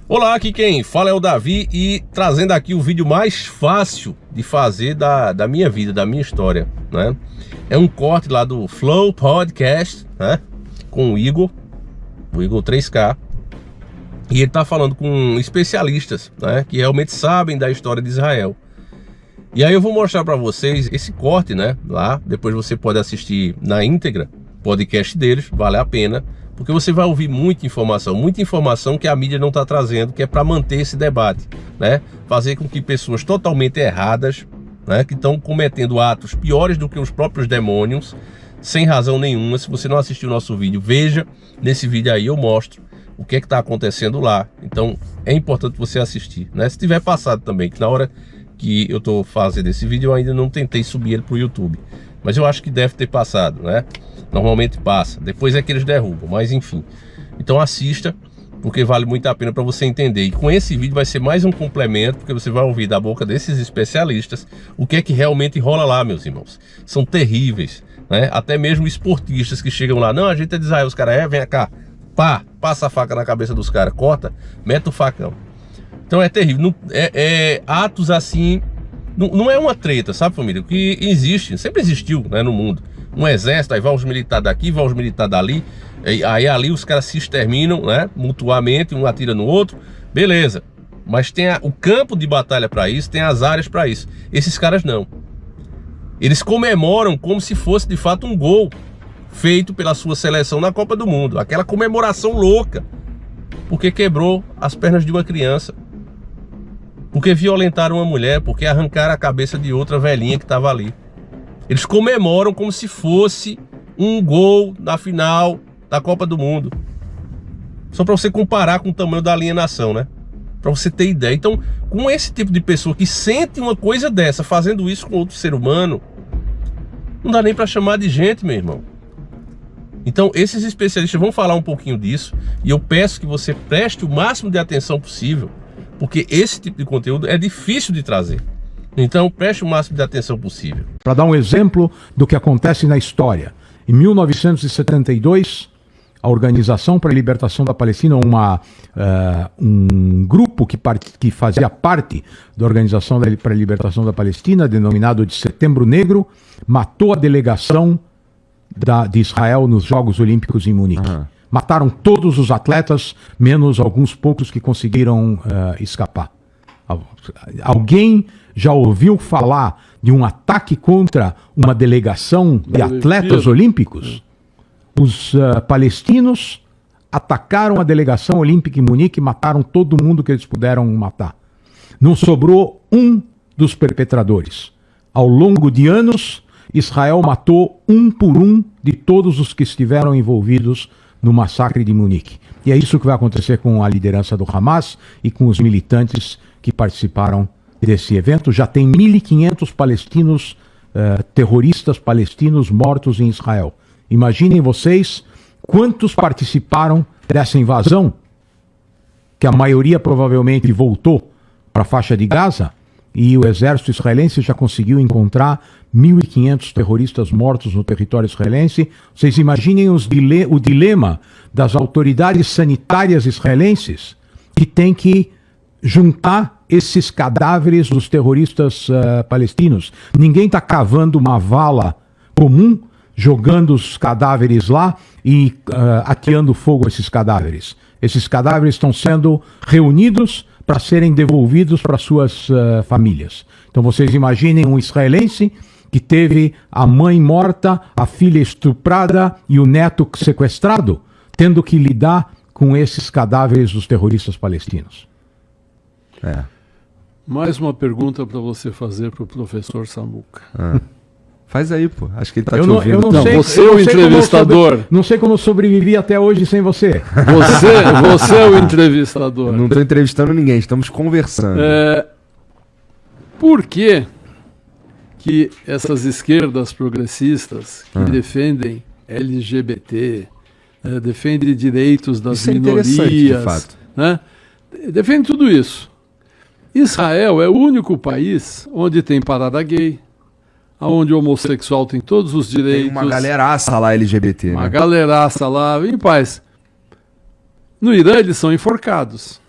Olá, aqui quem fala é o Davi e trazendo aqui o vídeo mais fácil de fazer da minha vida, da minha história, né? É um corte lá do Flow Podcast, né? Com o Igor 3K. E ele tá falando com especialistas, né? Que realmente sabem da história de Israel. E aí eu vou mostrar para vocês esse corte, né? Lá, depois você pode assistir na íntegra o podcast deles, vale a pena. Porque você vai ouvir muita informação que a mídia não está trazendo, que é para manter esse debate, né? Fazer com que pessoas totalmente erradas, né, que estão cometendo atos piores do que os próprios demônios, sem razão nenhuma. Se você não assistiu o nosso vídeo, veja, nesse vídeo aí eu mostro o que é que está acontecendo lá. Então é importante você assistir, né? Se tiver passado também, que na hora que eu estou fazendo esse vídeo eu ainda não tentei subir ele para o YouTube, mas eu acho que deve ter passado, né? Normalmente passa, depois é que eles derrubam, mas enfim. Então assista, porque vale muito a pena para você entender. E com esse vídeo vai ser mais um complemento, porque você vai ouvir da boca desses especialistas o que é que realmente rola lá, meus irmãos. São terríveis, né? Até mesmo esportistas que chegam lá, não, a gente é de Israel, os caras, vem cá, pá, passa a faca na cabeça dos caras, corta, mete o facão. Então é terrível, não, atos assim, não é uma treta, sabe, família? Que existe, sempre existiu, né, no mundo. Um exército, aí vai os militares daqui, vai os militares dali, aí ali os caras se exterminam, né, mutuamente, um atira no outro, beleza. Mas tem o campo de batalha para isso, tem as áreas para isso. Esses caras não. Eles comemoram como se fosse de fato um gol feito pela sua seleção na Copa do Mundo. Aquela comemoração louca, porque quebrou as pernas de uma criança, porque violentaram uma mulher, porque arrancaram a cabeça de outra velhinha que estava ali. Eles comemoram como se fosse um gol na final da Copa do Mundo. Só para você comparar com o tamanho da alienação, né? Para você ter ideia. Então, com esse tipo de pessoa que sente uma coisa dessa, fazendo isso com outro ser humano, não dá nem para chamar de gente, meu irmão. Então, esses especialistas vão falar um pouquinho disso. E eu peço que você preste o máximo de atenção possível, porque esse tipo de conteúdo é difícil de trazer. Então, preste o máximo de atenção possível. Para dar um exemplo do que acontece na história, em 1972, a Organização para a Libertação da Palestina, um grupo que fazia parte da Organização para a Libertação da Palestina, denominado de Setembro Negro, matou a delegação de Israel nos Jogos Olímpicos em Munique. Mataram todos os atletas, menos alguns poucos que conseguiram escapar. Alguém já ouviu falar de um ataque contra uma delegação de atletas olímpicos? Os palestinos atacaram a delegação olímpica em Munique e mataram todo mundo que eles puderam matar. Não sobrou um dos perpetradores. Ao longo de anos, Israel matou um por um de todos os que estiveram envolvidos no massacre de Munique. E é isso que vai acontecer com a liderança do Hamas e com os militantes que participaram desse evento. Já tem 1.500 palestinos, terroristas palestinos mortos em Israel. Imaginem vocês quantos participaram dessa invasão, que a maioria provavelmente voltou para a faixa de Gaza, e o exército israelense já conseguiu encontrar 1.500 terroristas mortos no território israelense. Vocês imaginem o dilema das autoridades sanitárias israelenses, que tem que juntar esses cadáveres dos terroristas palestinos. Ninguém está cavando uma vala comum, jogando os cadáveres lá e ateando fogo a esses cadáveres. Esses cadáveres estão sendo reunidos para serem devolvidos para suas famílias. Então vocês imaginem um israelense que teve a mãe morta, a filha estuprada e o neto sequestrado, tendo que lidar com esses cadáveres dos terroristas palestinos. Mais uma pergunta para você fazer para o professor Samuca. Faz aí, pô. Acho que ele tá te ouvindo. Eu não sei, você é o entrevistador. Não sei como eu sobrevivi até hoje sem você. Você é o entrevistador. Eu não estou entrevistando ninguém, estamos conversando. Por que essas esquerdas progressistas que defendem LGBT, defendem direitos das minorias, de fato. Né, defendem tudo isso? Israel é o único país onde tem parada gay, onde o homossexual tem todos os direitos. Tem uma galeraça lá LGBT, uma galeraça lá, em paz. No Irã eles são enforcados.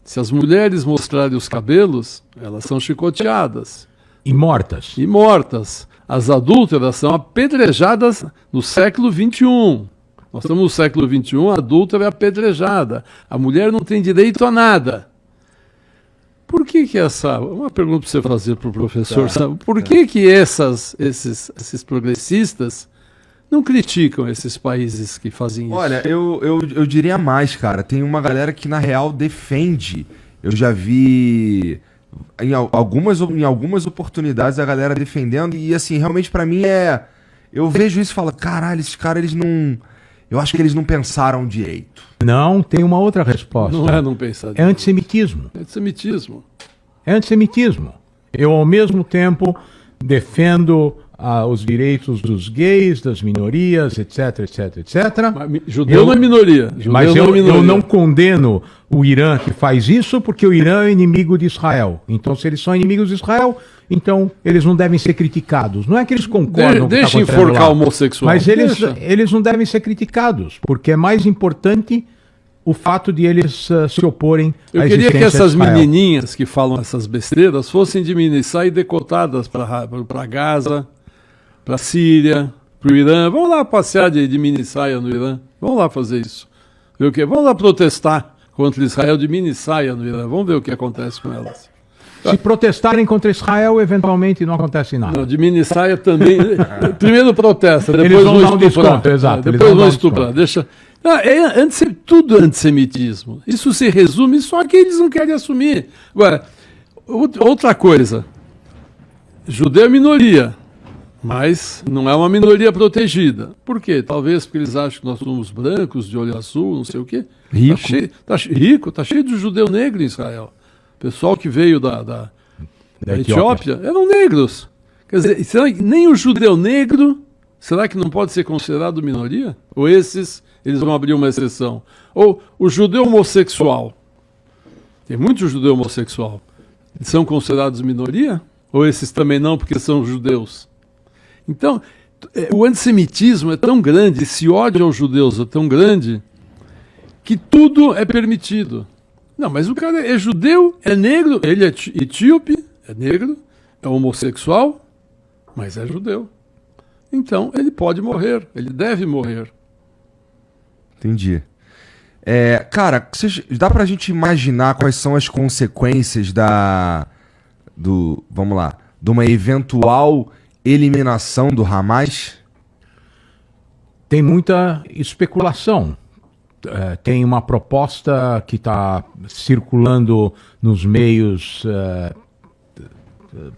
Se as mulheres mostrarem os cabelos, elas são chicoteadas E mortas. e mortas. As adúlteras são apedrejadas no século XXI. Nós estamos no século XXI, a adúltera é apedrejada. A mulher não tem direito a nada. Por que essa... Uma pergunta para você fazer para o professor. Sabe? Por que esses progressistas não criticam esses países que fazem isso? Olha, eu diria mais, cara. Tem uma galera que, na real, defende. Eu já vi em algumas oportunidades a galera defendendo. E, assim, realmente pra mim é... Eu vejo isso e falo, caralho, esses caras, eles não... Eu acho que eles não pensaram direito. Não, tem uma outra resposta. Não é não pensar. É antissemitismo. É antissemitismo. É antissemitismo. Eu, ao mesmo tempo, defendo os direitos dos gays, das minorias, etc, etc, etc. Mas judeu não é minoria. Mas eu não condeno o Irã que faz isso, porque o Irã é inimigo de Israel. Então, se eles são inimigos de Israel, então eles não devem ser criticados. Não é que eles concordam com o que Deixa tá acontecendo enforcar lá, o homossexual. mas eles não devem ser criticados, porque é mais importante o fato de eles se oporem Eu à queria existência que essas de Israel. menininhas que falam essas besteiras fossem de Minissá e decotadas para Gaza, para Síria, para o Irã. Vamos lá passear de minissaia no Irã. Vamos lá fazer isso. Ver o quê? Vamos lá protestar contra Israel de minissaia no Irã. Vamos ver o que acontece com elas. Se protestarem contra Israel, eventualmente não acontece nada. Não, de minissaia também. Primeiro protesta, depois Eles vão vão dar um estuprar. desconto, exato, eles Depois vão dar vão um estuprar. desconto. Deixa. Tudo antissemitismo. Isso se resume, só que eles não querem assumir. Agora, outra coisa. Judeu é minoria, mas não é uma minoria protegida. Por quê? Talvez porque eles acham que nós somos brancos, de olho azul, não sei o quê. Rico. Tá cheio de judeu negro em Israel. O pessoal que veio da Etiópia eram negros. Quer dizer, será que nem o judeu negro, será que não pode ser considerado minoria? Ou esses, eles vão abrir uma exceção? Ou o judeu homossexual. Tem muito judeu homossexual. Eles são considerados minoria? Ou esses também não, porque são judeus? Então, o antissemitismo é tão grande, esse ódio aos judeus é tão grande, que tudo é permitido. Não, mas o cara é judeu, é negro, ele é etíope, é negro, é homossexual, mas é judeu. Então, ele pode morrer, ele deve morrer. Entendi. Cara, dá pra gente imaginar quais são as consequências vamos lá, de uma eventual eliminação do Hamas? Tem muita especulação. Tem uma proposta que está circulando nos meios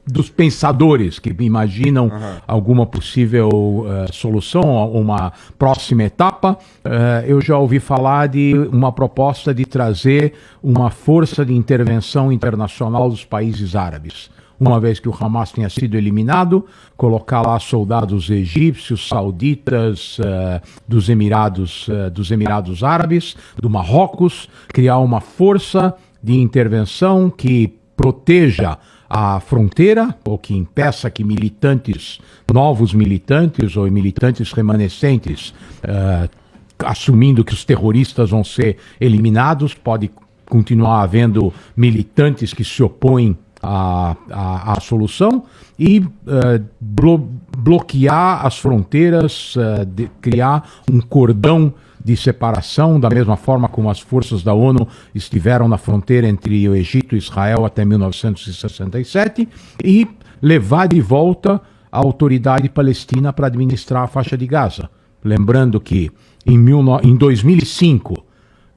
dos pensadores que imaginam alguma possível solução, uma próxima etapa. Eu já ouvi falar de uma proposta de trazer uma força de intervenção internacional dos países árabes. Uma vez que o Hamas tenha sido eliminado, colocar lá soldados egípcios, sauditas, dos Emirados Árabes, do Marrocos, criar uma força de intervenção que proteja a fronteira, ou que impeça que novos militantes ou militantes remanescentes, assumindo que os terroristas vão ser eliminados, pode continuar havendo militantes que se opõem à solução e bloquear as fronteiras, criar um cordão de separação, da mesma forma como as forças da ONU estiveram na fronteira entre o Egito e Israel até 1967, e levar de volta a autoridade palestina para administrar a faixa de Gaza. Lembrando que em 2005,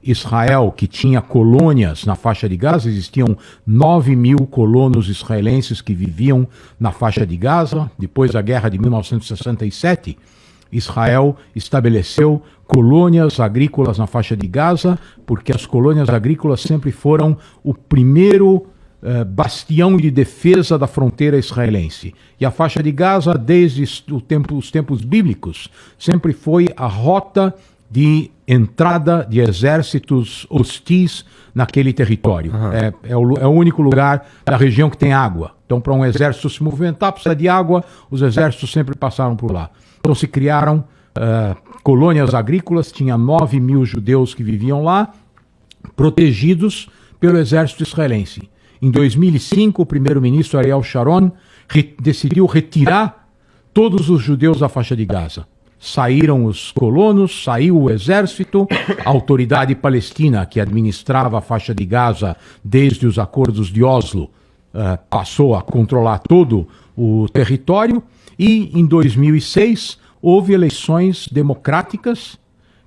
Israel, que tinha colônias na faixa de Gaza, existiam 9.000 colonos israelenses que viviam na faixa de Gaza. Depois da guerra de 1967, Israel estabeleceu colônias agrícolas na faixa de Gaza, porque as colônias agrícolas sempre foram o primeiro bastião de defesa da fronteira israelense. E a faixa de Gaza, desde os tempos bíblicos, sempre foi a rota de entrada de exércitos hostis naquele território. É o único lugar da região que tem água. Então, para um exército se movimentar, precisa de água, os exércitos sempre passaram por lá. Então, se criaram colônias agrícolas, tinha 9.000 judeus que viviam lá, protegidos pelo exército israelense. Em 2005, o primeiro-ministro Ariel Sharon decidiu retirar todos os judeus da faixa de Gaza. Saíram os colonos, saiu o exército, a autoridade palestina que administrava a faixa de Gaza desde os acordos de Oslo passou a controlar todo o território e em 2006 houve eleições democráticas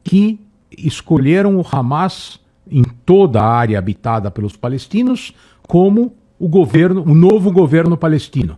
que escolheram o Hamas em toda a área habitada pelos palestinos como o novo governo palestino.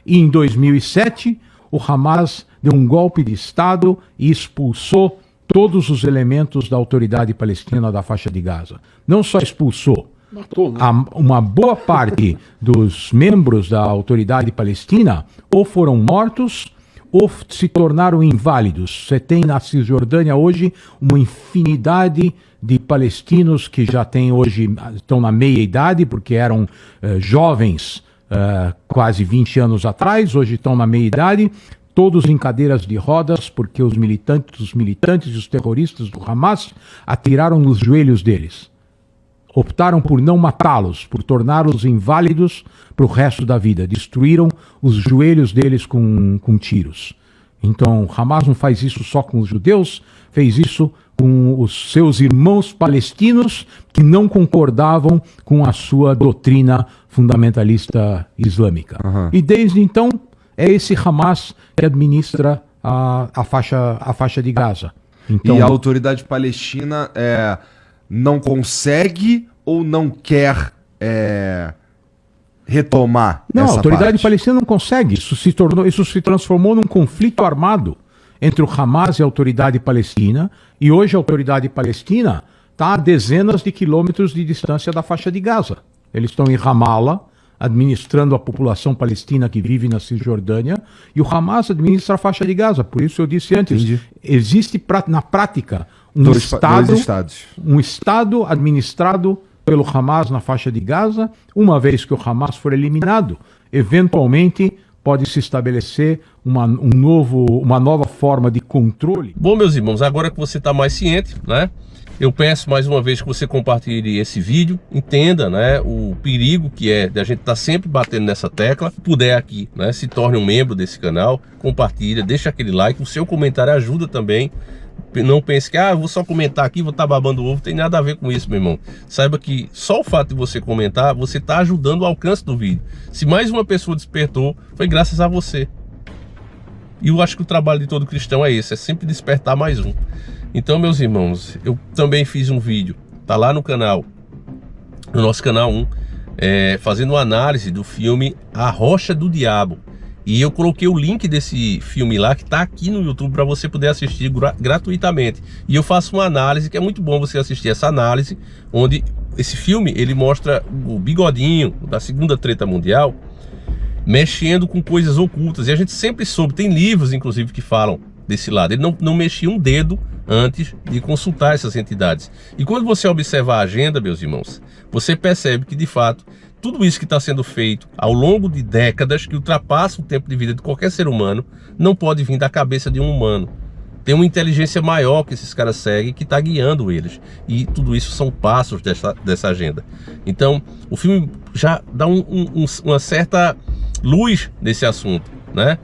E em 2007 o Hamas deu um golpe de Estado e expulsou todos os elementos da autoridade palestina da faixa de Gaza. Não só expulsou, Matou, né? uma boa parte dos membros da autoridade palestina ou foram mortos ou se tornaram inválidos. Você tem na Cisjordânia hoje uma infinidade de palestinos que já têm hoje, estão na meia idade, porque eram jovens quase 20 anos atrás, hoje estão na meia idade, todos em cadeiras de rodas, porque os militantes e os terroristas do Hamas atiraram nos joelhos deles. Optaram por não matá-los, por torná-los inválidos para o resto da vida. Destruíram os joelhos deles com tiros. Então, Hamas não faz isso só com os judeus, fez isso com os seus irmãos palestinos que não concordavam com a sua doutrina fundamentalista islâmica. E desde então, é esse Hamas que administra a faixa de Gaza. Então, e a autoridade palestina não consegue ou não quer retomar não, essa a autoridade parte? palestina não consegue. Isso se transformou num conflito armado entre o Hamas e a autoridade palestina. E hoje a autoridade palestina está a dezenas de quilômetros de distância da faixa de Gaza. Eles estão em Ramallah, administrando a população palestina que vive na Cisjordânia, e o Hamas administra a faixa de Gaza. Por isso eu disse antes, Entendi. existe na prática Dois estados. um Estado administrado pelo Hamas na faixa de Gaza. Uma vez que o Hamas for eliminado, eventualmente pode se estabelecer uma nova forma de controle. Bom, meus irmãos, agora que você está mais ciente, né? Eu peço mais uma vez que você compartilhe esse vídeo, entenda, né, o perigo que é de a gente estar sempre batendo nessa tecla. Se puder aqui, né, se torne um membro desse canal, compartilha, deixa aquele like, o seu comentário ajuda também. Não pense que, vou só comentar aqui, vou estar babando o ovo, tem nada a ver com isso, meu irmão. Saiba que só o fato de você comentar, você está ajudando o alcance do vídeo. Se mais uma pessoa despertou, foi graças a você. E eu acho que o trabalho de todo cristão é esse, é sempre despertar mais um. Então, meus irmãos, eu também fiz um vídeo, tá lá no canal, no nosso canal 1, fazendo uma análise do filme A Rocha do Diabo. E eu coloquei o link desse filme lá, que tá aqui no YouTube, para você poder assistir gratuitamente. E eu faço uma análise, que é muito bom você assistir essa análise, onde esse filme, ele mostra o bigodinho da Segunda Treta Mundial, mexendo com coisas ocultas. E a gente sempre soube, tem livros, inclusive, que falam desse lado. Ele não mexia um dedo antes de consultar essas entidades. E quando você observar a agenda, meus irmãos, você percebe que, de fato, tudo isso que está sendo feito ao longo de décadas, que ultrapassa o tempo de vida de qualquer ser humano, não pode vir da cabeça de um humano. Tem uma inteligência maior que esses caras seguem, que está guiando eles. E tudo isso são passos dessa agenda. Então, o filme já dá uma certa luz nesse assunto, né?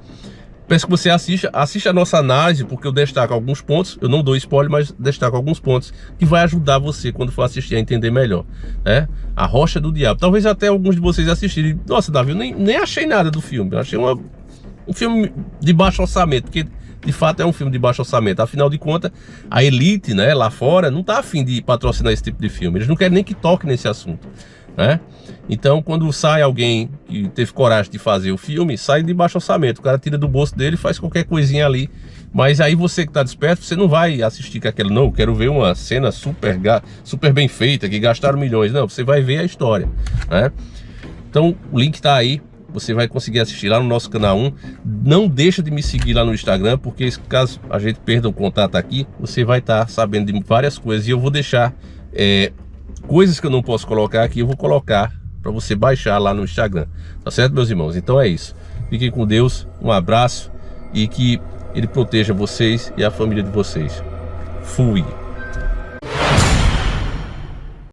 Peço que você assista a nossa análise, porque eu destaco alguns pontos, eu não dou spoiler, mas destaco alguns pontos que vai ajudar você quando for assistir a entender melhor, né? A Rocha do Diabo. Talvez até alguns de vocês assistirem. Nossa, Davi, eu nem achei nada do filme. Eu achei um filme de baixo orçamento, porque de fato é um filme de baixo orçamento. Afinal de contas, a elite, né, lá fora não está afim de patrocinar esse tipo de filme. Eles não querem nem que toque nesse assunto, né? Então, quando sai alguém que teve coragem de fazer o filme, sai de baixo orçamento. O cara tira do bolso dele e faz qualquer coisinha ali. Mas aí você que está desperto, você não vai assistir com aquela, não, eu quero ver uma cena super bem feita, que gastaram milhões. Não, você vai ver a história, né? Então, o link está aí. Você vai conseguir assistir lá no nosso canal 1. Não deixa de me seguir lá no Instagram, porque caso a gente perda o contato aqui, você vai estar sabendo de várias coisas. E eu vou deixar coisas que eu não posso colocar aqui, eu vou colocar para você baixar lá no Instagram. Tá certo, meus irmãos? Então é isso. Fiquem com Deus, um abraço e que Ele proteja vocês e a família de vocês. Fui!